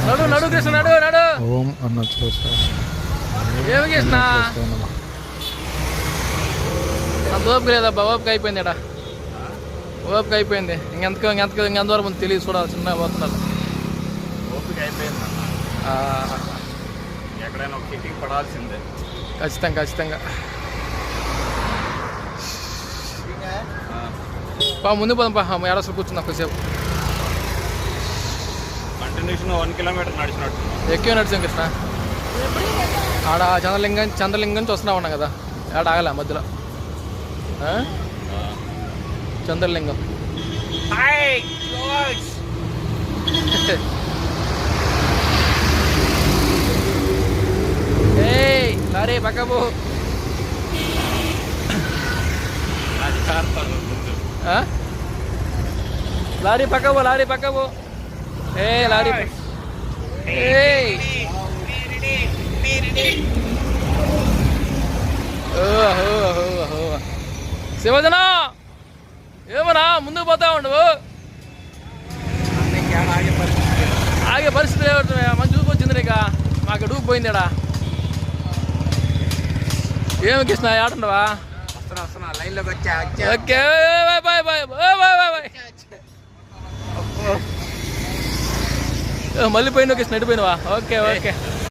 నడు నడు కృష్ణ నడు నడు. ఓం అన్నచోస. ఏమి కృష్ణ అంత ఓపిక లేదబ్బా, ఓపిక అయిపోయింది ఇక్కడ, ఓపిక అయిపోయింది. ఇంకెంతవరకు ముందు తెలియదు, చూడాలి చిన్న పోతున్నారు. ఓపిక అయిపోయింది, ఎక్కడైనా ఒక కిటికీ పడాల్సిందే. ఖచ్చితంగా ఖచ్చితంగా. ముందు పోదాం పా, ఏడసలు కూర్చుందా కొద్దిసేపు. కంటిన్యూషన్ 1 కిలోమీటర్ నడిచినట్టు ఎక్కువ నడిచాం కృష్ణ. ఆడ చంద్రలింగం చూస్తున్నా ఉన్నా కదా, ఆడ ఆగలే మధ్యలో. చంద్రలింగం లారీ పక్కబో. లారీ పక్కబో, లారీ పక్కబో. లారీ శివజన ఏమన్నా ముందుకు పోతా ఉండవు. ఆగే పరిస్థితి మంచి చూపు వచ్చింది నీక, మాకు డూపు పోయిందిడా. ఏమి కృష్ణ ఆడుండవా? Okay bye bye bye bye bye. మళ్ళీ పోయినావు కృష్ణ, ఎడిపోయినావా? Okay okay.